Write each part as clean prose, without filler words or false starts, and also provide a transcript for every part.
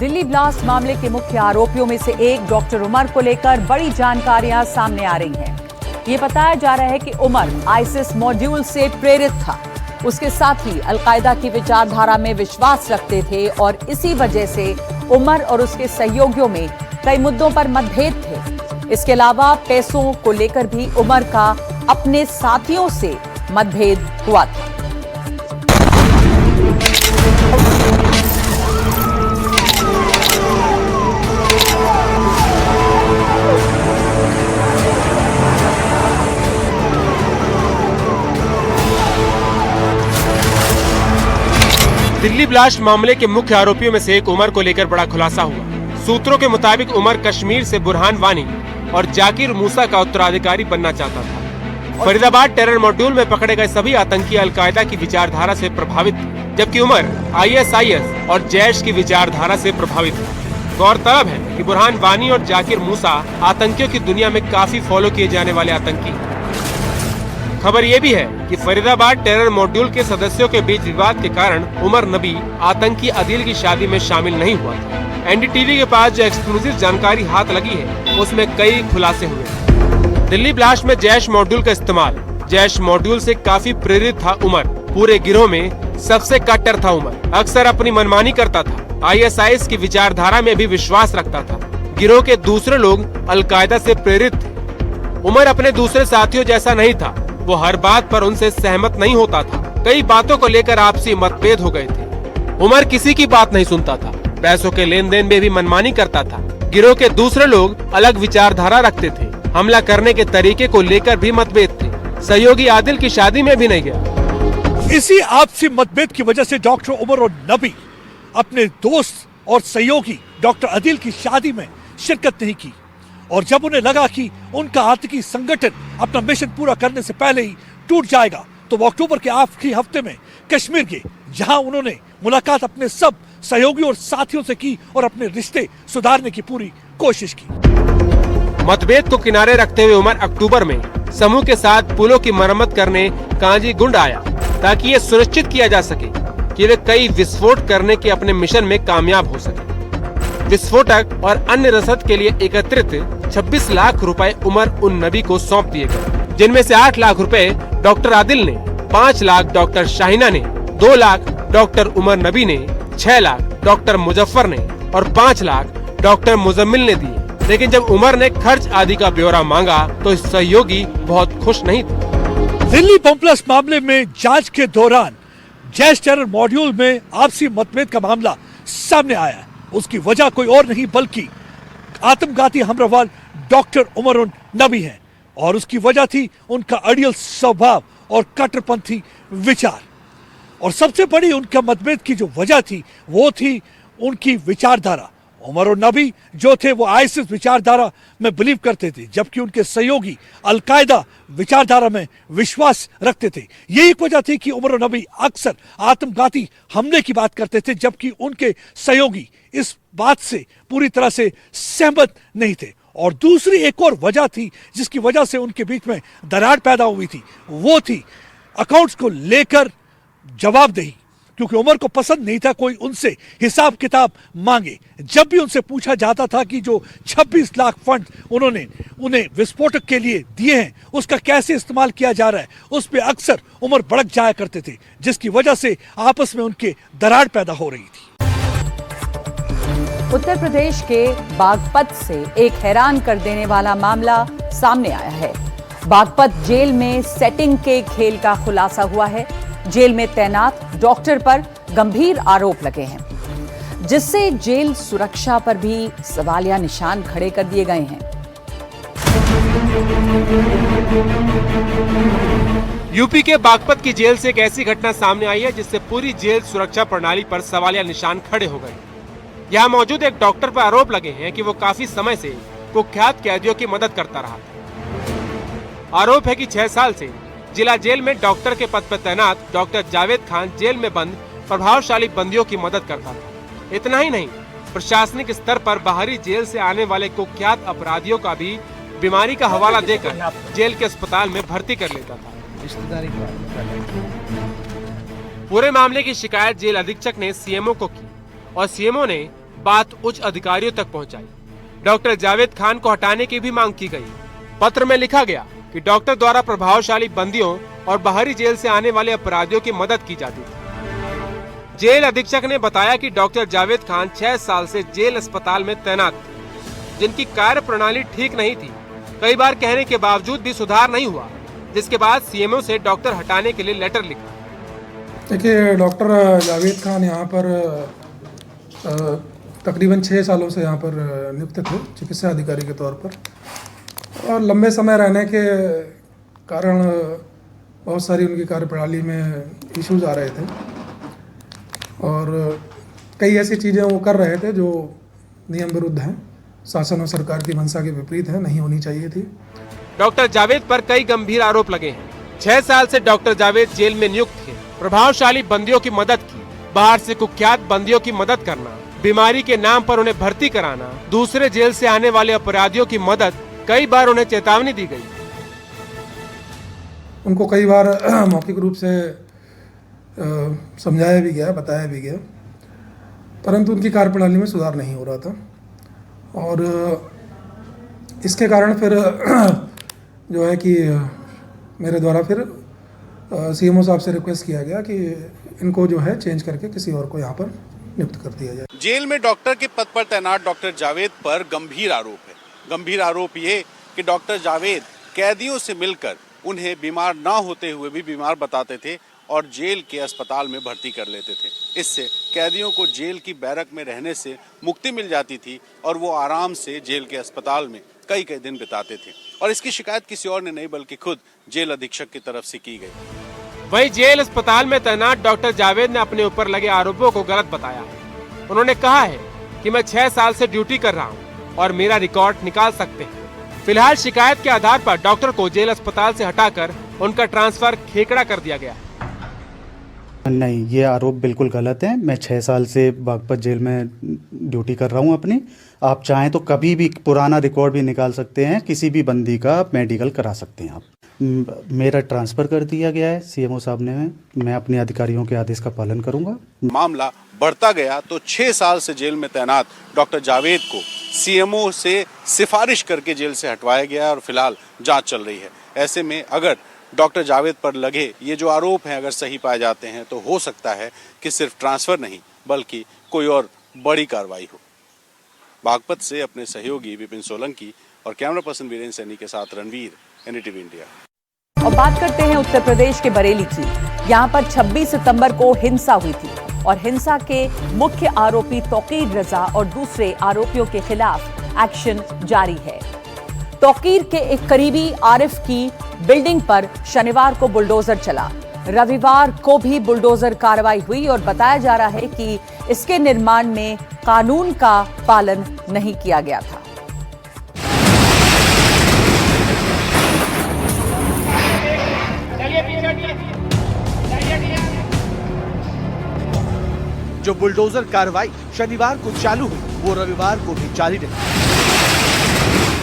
Delhi blast मामले के मुख्य आरोपियों में से एक डॉक्टर उमर को लेकर बड़ी जानकारियां सामने आ रही हैं। ये बताया जा रहा है कि उमर आईसिस मॉड्यूल से प्रेरित था। उसके साथ ही अलकायदा की विचारधारा में विश्वास रखते थे और इसी वजह से उमर और उसके सहयोगियों में कई मुद्दों पर मतभेद थे। इसके अलावा पैसों को लेकर भी उमर का अपने साथियों से मतभेद हुआ था। दिल्ली ब्लास्ट मामले के मुख्य आरोपियों में से एक उमर को लेकर बड़ा खुलासा हुआ। सूत्रों के मुताबिक उमर कश्मीर से बुरहान वानी और जाकिर मूसा का उत्तराधिकारी बनना चाहता था। फरीदाबाद टेरर मॉड्यूल में पकड़े गए सभी आतंकी अलकायदा की विचारधारा से प्रभावित थे, जबकि उमर ISIS और जैश की विचारधारा से प्रभावित थे। गौरतलब है कि बुरहान वानी और जाकिर मूसा आतंकियों की दुनिया में काफी फॉलो किए जाने वाले आतंकी हैं। खबर ये भी है कि फरीदाबाद टेरर मॉड्यूल के सदस्यों के बीच विवाद के कारण उमर नबी आतंकी अदील की शादी में शामिल नहीं हुआ था। NDTV के पास जो एक्सक्लूसिव जानकारी हाथ लगी है उसमें कई खुलासे हुए। दिल्ली ब्लास्ट में जैश मॉड्यूल का इस्तेमाल। जैश मॉड्यूल से काफी प्रेरित था उमर। पूरे गिरोह में सबसे कट्टर था उमर। अक्सर अपनी मनमानी करता था। ISIS की विचारधारा में भी विश्वास रखता था। गिरोह के दूसरे लोग अलकायदा से प्रेरित थे। उमर अपने दूसरे साथियों जैसा नहीं था। वो हर बात पर उनसे सहमत नहीं होता था। कई बातों को लेकर आपसी मतभेद हो गए थे। उमर किसी की बात नहीं सुनता था। पैसों के लेन देन में भी मनमानी करता था। गिरोह के दूसरे लोग अलग विचारधारा रखते थे। हमला करने के तरीके को लेकर भी मतभेद थे। सहयोगी आदिल की शादी में भी नहीं गया। इसी आपसी मतभेद की वजह से डॉक्टर उमर और नबी अपने दोस्त और सहयोगी डॉक्टर आदिल की शादी में शिरकत नहीं की। और जब उन्हें लगा कि उनका आतंकी संगठन अपना मिशन पूरा करने से पहले ही टूट जाएगा, तो वो अक्टूबर के आखिरी हफ्ते में कश्मीर गए, जहां उन्होंने मुलाकात अपने सब सहयोगी और साथियों से की और अपने रिश्ते सुधारने की पूरी कोशिश की। मतभेद को किनारे रखते हुए उमर अक्टूबर में समूह के साथ पुलों की मरम्मत करने कांजी गुंड आया, ताकि ये सुनिश्चित किया जा सके कि वे कई विस्फोट करने के अपने मिशन में कामयाब हो सके। विस्फोटक और अन्य रसद के लिए एकत्रित 26 लाख रुपए उमर उन नबी को सौंप दिए गए, जिनमें से 8 लाख रुपए डॉक्टर आदिल ने, 5 लाख डॉक्टर शाहिना ने, 2 लाख डॉक्टर उमर नबी ने, 6 लाख डॉक्टर मुजफ्फर ने और 5 लाख डॉक्टर मुजम्मिल ने दिए। लेकिन जब उमर ने खर्च आदि का ब्यौरा मांगा तो सहयोगी बहुत खुश नहीं थे। दिल्ली बम ब्लास्ट मामले में जांच के दौरान जैश टेरर मॉड्यूल में आपसी मतभेद का मामला सामने आया। उसकी वजह कोई और नहीं बल्कि आत्मघाती हमलावर डॉक्टर उमर नबी हैं, और उसकी वजह थी उनका अड़ियल स्वभाव और कट्टरपंथी विचार। और सबसे बड़ी उनका मतभेद की जो वजह थी वो थी उनकी विचारधारा। उमर और नबी जो थे वो आईसिस विचारधारा में बिलीव करते थे, जबकि उनके सहयोगी अलकायदा विचारधारा में विश्वास रखते थे। यही एक वजह थी कि उमर और नबी अक्सर आत्मघाती हमले की बात करते थे, जबकि उनके सहयोगी इस बात से पूरी तरह से सहमत नहीं थे। और दूसरी एक और वजह थी जिसकी वजह से उनके बीच में दरार पैदा हुई थी, वो थी अकाउंट्स को लेकर जवाबदेही। क्योंकि उमर को पसंद नहीं था कोई उनसे हिसाब किताब मांगे। जब भी उनसे पूछा जाता था कि जो 26 लाख फंड उन्होंने उन्हें विस्फोटक के लिए दिए हैं उसका कैसे इस्तेमाल किया जा रहा है, उस पर अक्सर उमर भड़क जाया करते थे, जिसकी वजह से आपस में उनके दरार पैदा हो रही थी। उत्तर प्रदेश के बागपत से एक हैरान कर देने वाला मामला सामने आया है। बागपत जेल में सेटिंग के खेल का खुलासा हुआ है। जेल में तैनात डॉक्टर पर गंभीर आरोप लगे हैं, जिससे जेल सुरक्षा पर भी सवालिया निशान खड़े कर दिए गए हैं। यूपी के बागपत की जेल से एक ऐसी घटना सामने आई है जिससे पूरी जेल सुरक्षा प्रणाली पर सवालिया निशान खड़े हो गए। यहाँ मौजूद एक डॉक्टर पर आरोप लगे हैं कि वो काफी समय से कुख्यात कैदियों की मदद करता रहा था। आरोप है कि 6 साल से जिला जेल में डॉक्टर के पद पर तैनात डॉक्टर जावेद खान जेल में बंद प्रभावशाली बंदियों की मदद करता था। इतना ही नहीं, प्रशासनिक स्तर पर बाहरी जेल से आने वाले कुख्यात अपराधियों का भी बीमारी का हवाला देकर जेल के अस्पताल में भर्ती कर लेता था। पूरे मामले की शिकायत जेल अधीक्षक ने सीएमओ को की और सीएमओ ने बात उच्च अधिकारियों तक पहुंचाई। डॉक्टर जावेद खान को हटाने की भी मांग की गई। पत्र में लिखा गया कि डॉक्टर द्वारा प्रभावशाली बंदियों और बाहरी जेल से आने वाले अपराधियों की मदद की जाती थी। जेल अधीक्षक ने बताया कि डॉक्टर जावेद खान 6 साल से जेल अस्पताल में तैनात थे, जिनकी कार्य प्रणाली ठीक नहीं थी। कई बार कहने के बावजूद भी सुधार नहीं हुआ, जिसके बाद सीएमओ से डॉक्टर हटाने के लिए लेटर लिखा। देखिए, डॉक्टर जावेद खान यहाँ पर तकरीबन 6 सालों से यहाँ पर नियुक्त थे चिकित्सा अधिकारी के तौर पर, और लंबे समय रहने के कारण बहुत सारी उनकी कार्यप्रणाली में इश्यूज आ रहे थे और कई ऐसी चीज़ें वो कर रहे थे जो नियम विरुद्ध हैं, शासन और सरकार की मंशा के विपरीत है, नहीं होनी चाहिए थी। डॉक्टर जावेद पर कई गंभीर आरोप लगे हैं। 6 साल से डॉक्टर जावेद जेल में नियुक्त थे, प्रभावशाली बंदियों की मदद की, बाहर से कुख्यात बंदियों की मदद करना, बीमारी के नाम पर उन्हें भर्ती कराना, दूसरे जेल से आने वाले अपराधियों की मदद, कई बार उन्हें चेतावनी दी गई। उनको कई बार मौखिक रूप से समझाया भी गया, बताया भी गया, परंतु उनकी कार्यप्रणाली में सुधार नहीं हो रहा था और इसके कारण फिर जो है कि मेरे द्वारा फिर सीएमओ साहब से रिक्वेस्ट किया गया कि इनको जो है चेंज करके किसी और को यहाँ पर नियुक्त कर दिया जाए। जेल में डॉक्टर के पद पर तैनात डॉक्टर जावेद पर गंभीर आरोप है। गंभीर आरोप ये कि डॉक्टर जावेद कैदियों से मिलकर उन्हें बीमार ना होते हुए भी बीमार बताते थे और जेल के अस्पताल में भर्ती कर लेते थे। इससे कैदियों को जेल की बैरक में रहने से मुक्ति मिल जाती थी और वो आराम से जेल के अस्पताल में कई दिन बिताते थे और इसकी शिकायत किसी और ने नहीं बल्कि खुद जेल अधीक्षक की तरफ से की गई। वहीं जेल अस्पताल में तैनात डॉक्टर जावेद ने अपने ऊपर लगे आरोपों को गलत बताया है। उन्होंने कहा है कि मैं 6 साल से ड्यूटी कर रहा हूं और मेरा रिकॉर्ड निकाल सकते हैं। फिलहाल शिकायत के आधार पर डॉक्टर को जेल अस्पताल से हटाकर उनका ट्रांसफर खेकड़ा कर दिया गया। नहीं, ये आरोप बिल्कुल गलत है। मैं 6 साल से बागपत जेल में ड्यूटी कर रहा हूँ अपनी। आप चाहें तो कभी भी पुराना रिकॉर्ड भी निकाल सकते हैं, किसी भी बंदी का मेडिकल करा सकते हैं आप। मेरा ट्रांसफ़र कर दिया गया है सीएमओ साहब ने। मैं अपने अधिकारियों के आदेश का पालन करूंगा। मामला बढ़ता गया तो 6 साल से जेल में तैनात डॉक्टर जावेद को सीएमओ से सिफारिश करके जेल से हटवाया गया और फिलहाल जांच चल रही है। ऐसे में अगर डॉक्टर जावेद पर लगे ये जो आरोप हैं अगर सही पाए जाते हैं तो हो सकता है कि सिर्फ ट्रांसफर नहीं बल्कि कोई और बड़ी कार्रवाई हो। बागपत से अपने सहयोगी विपिन सोलंकी और कैमरा पर्सन वीरेंद्र सैनी के साथ रणवीर, एनडीटीवी इंडिया। और बात करते हैं उत्तर प्रदेश के बरेली की। यहाँ पर 26 सितंबर को हिंसा हुई थी और हिंसा के मुख्य आरोपी तौकीर रजा और दूसरे आरोपियों के खिलाफ एक्शन जारी है। तौकीर के एक करीबी आरिफ की बिल्डिंग पर शनिवार को बुलडोजर चला। रविवार को भी बुलडोजर कार्रवाई हुई और बताया जा रहा है कि इसके निर्माण में कानून का पालन नहीं किया गया था। जो बुलडोजर कार्रवाई शनिवार को चालू हुई वो रविवार को भी जारी रही।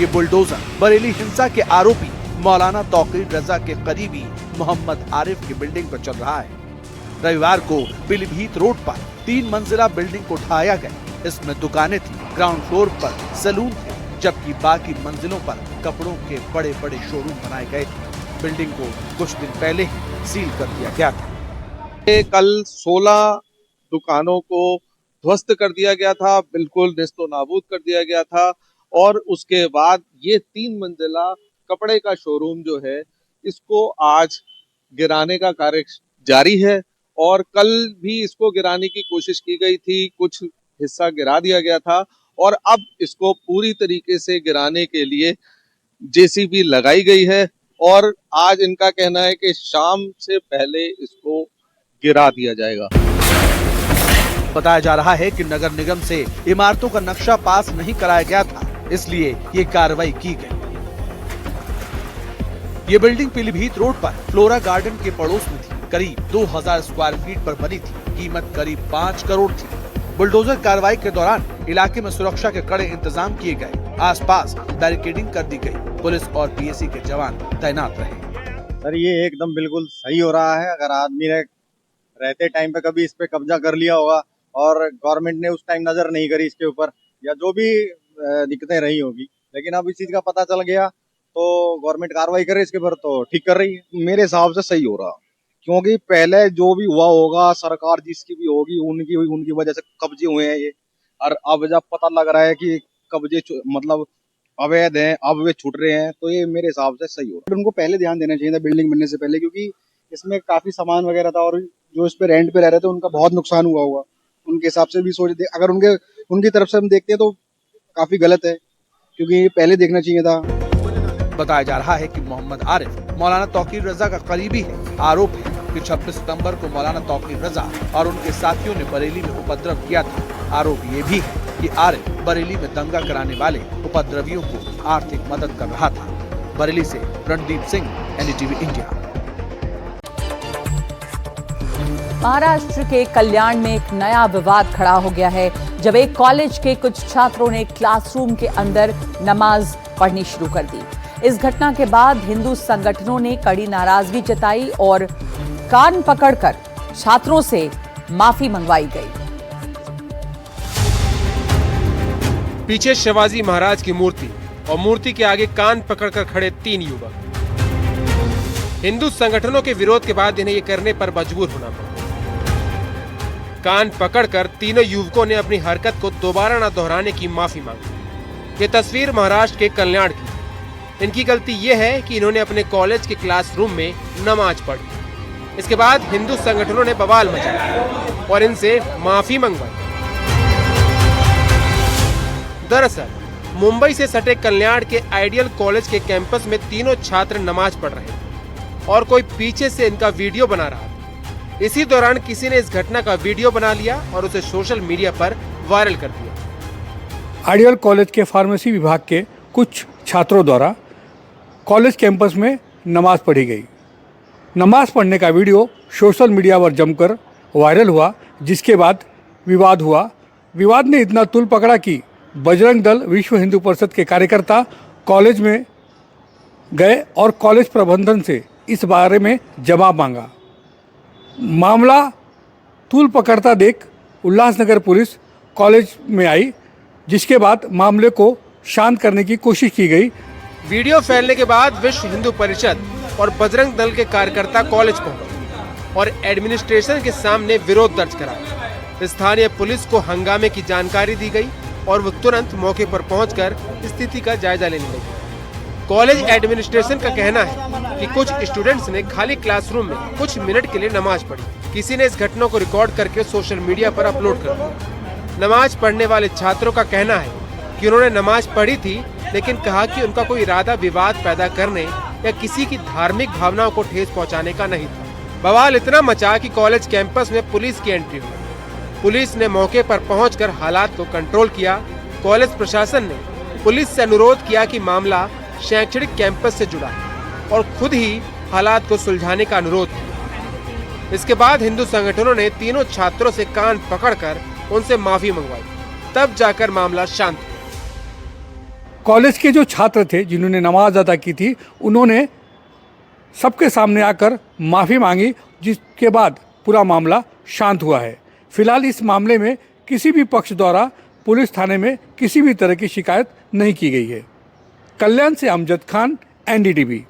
ये बुलडोजर बरेली हिंसा के आरोपी मौलाना तौकीर रजा के करीबी मोहम्मद आरिफ की बिल्डिंग पर चल रहा है। रविवार को पीलीभीत रोड पर 3 मंजिला बिल्डिंग को ढाया गया। इसमें दुकानें थी, ग्राउंड फ्लोर पर सैलून थे, जबकि बाकी मंजिलों पर कपड़ों के बड़े बड़े शोरूम बनाए गए थे। बिल्डिंग को कुछ दिन पहले ही सील कर दिया गया था। कल 16 दुकानों को ध्वस्त कर दिया गया था, बिल्कुल नेस्तो नाबूद कर दिया गया था और उसके बाद ये 3 मंजिला कपड़े का शोरूम जो है इसको आज गिराने का कार्य जारी है और कल भी इसको गिराने की कोशिश की गई थी, कुछ हिस्सा गिरा दिया गया था और अब इसको पूरी तरीके से गिराने के लिए जेसीबी लगाई गई है और आज इनका कहना है कि शाम से पहले इसको गिरा दिया जाएगा। बताया जा रहा है कि नगर निगम से इमारतों का नक्शा पास नहीं कराया गया था, इसलिए ये कार्रवाई की गई। ये बिल्डिंग पीलीभीत रोड पर फ्लोरा गार्डन के पड़ोस में थी। करीब 2000 स्क्वायर फीट पर बनी थी। कीमत करीब 5 करोड़ थी। बुलडोजर कार्रवाई के दौरान इलाके में सुरक्षा के कड़े इंतजाम किए गए। आसपास बैरिकेडिंग कर दी गई। पुलिस और पीएसी के जवान तैनात रहे। सर ये एकदम बिल्कुल सही हो रहा है। अगर आदमी ने रहते टाइम पे कभी इस पे कब्जा कर लिया होगा और गवर्नमेंट ने उस टाइम नजर नहीं करी इसके ऊपर, या जो भी दिक्कतें रही होगी, लेकिन अब इस चीज का पता चल गया तो गवर्नमेंट कार्रवाई करे इसके ऊपर, तो ठीक कर रही है। मेरे हिसाब से सही हो रहा, क्योंकि पहले जो भी हुआ होगा, सरकार जिसकी भी होगी उनकी वजह से कब्जे हुए हैं ये, और अब जब पता लग रहा है कि कब्जे मतलब अवैध हैं, अब वे छूट रहे हैं, तो ये मेरे हिसाब से सही हो रहा है। उनको पहले ध्यान देना चाहिए था बिल्डिंग बनने से पहले, क्योंकि इसमें काफी सामान वगैरह था और जो इस पे रेंट पे रह रहे थे उनका बहुत नुकसान हुआ होगा। उनके हिसाब से भी सोच, अगर उनकी तरफ से हम देखते हैं तो काफी गलत है, क्योंकि ये पहले देखना चाहिए था। बताया जा रहा है कि मोहम्मद आरिफ मौलाना तौकीर रजा का करीबी है। आरोप है कि 26 सितंबर को मौलाना तौकीर रजा और उनके साथियों ने बरेली में उपद्रव किया था। आरोप ये भी है कि आरिफ बरेली में दंगा कराने वाले उपद्रवियों को आर्थिक मदद कर रहा था। बरेली से रणदीप सिंह, एनडीटीवी इंडिया। महाराष्ट्र के कल्याण में एक नया विवाद खड़ा हो गया है जब एक कॉलेज के कुछ छात्रों ने क्लासरूम के अंदर नमाज पढ़नी शुरू कर दी। इस घटना के बाद हिंदू संगठनों ने कड़ी नाराजगी जताई और कान पकड़कर छात्रों से माफी मंगवाई गई। पीछे शिवाजी महाराज की मूर्ति और मूर्ति के आगे कान पकड़कर खड़े 3 युवक। हिंदू संगठनों के विरोध के बाद इन्हें ये करने पर मजबूर होना पड़ा। कान पकड़कर तीनों युवकों ने अपनी हरकत को दोबारा न दोहराने की माफी मांगी। ये तस्वीर महाराष्ट्र के कल्याण की। इनकी गलती ये है कि इन्होंने अपने कॉलेज के क्लासरूम में नमाज पढ़ी। इसके बाद हिंदू संगठनों ने बवाल मचाया और इनसे माफी मंगवाई। दरअसल मुंबई से सटे कल्याण के आइडियल कॉलेज के कैंपस में तीनों छात्र नमाज पढ़ रहे थे और कोई पीछे से इनका वीडियो बना रहा था। इसी दौरान किसी ने इस घटना का वीडियो बना लिया और उसे सोशल मीडिया पर वायरल कर दिया। आइडियल कॉलेज के फार्मेसी विभाग के कुछ छात्रों द्वारा कॉलेज कैंपस में नमाज पढ़ी गई। नमाज पढ़ने का वीडियो सोशल मीडिया पर जमकर वायरल हुआ, जिसके बाद विवाद हुआ। विवाद ने इतना तूल पकड़ा कि बजरंग दल विश्व हिंदू परिषद के कार्यकर्ता कॉलेज में गए और कॉलेज प्रबंधन से इस बारे में जवाब मांगा। मामला तूल पकड़ता देख उल्लासनगर पुलिस कॉलेज में आई, जिसके बाद मामले को शांत करने की कोशिश की गई। वीडियो फैलने के बाद विश्व हिंदू परिषद और बजरंग दल के कार्यकर्ता कॉलेज पहुंचे और एडमिनिस्ट्रेशन के सामने विरोध दर्ज कराया। स्थानीय पुलिस को हंगामे की जानकारी दी गई और वो तुरंत मौके पर पहुंचकर स्थिति का जायजा लेने लगे। कॉलेज एडमिनिस्ट्रेशन का कहना है कि कुछ स्टूडेंट्स ने खाली क्लासरूम में कुछ मिनट के लिए नमाज पढ़ी। किसी ने इस घटना को रिकॉर्ड करके सोशल मीडिया पर अपलोड कर दिया। नमाज पढ़ने वाले छात्रों का कहना है कि उन्होंने नमाज पढ़ी थी, लेकिन कहा कि उनका कोई इरादा विवाद पैदा करने या किसी की धार्मिक भावनाओं को ठेस पहुंचाने का नहीं था। बवाल इतना मचा कि कॉलेज कैंपस में पुलिस की एंट्री हुई। पुलिस ने मौके पर पहुंचकर हालात को कंट्रोल किया। कॉलेज प्रशासन ने पुलिस से अनुरोध किया कि मामला शैक्षणिक कैंपस से जुड़ा है और खुद ही हालात को सुलझाने का अनुरोध किया। इसके बाद हिंदू संगठनों ने तीनों छात्रों से कान पकड़कर उनसे माफी मंगवाई, तब जाकर मामला शांत हुआ। कॉलेज के जो छात्र थे जिन्होंने नमाज अदा की थी, उन्होंने सबके सामने आकर माफ़ी मांगी, जिसके बाद पूरा मामला शांत हुआ है। फिलहाल इस मामले में किसी भी पक्ष द्वारा पुलिस थाने में किसी भी तरह की शिकायत नहीं की गई है। कल्याण से अमजद खान, एनडीटीवी।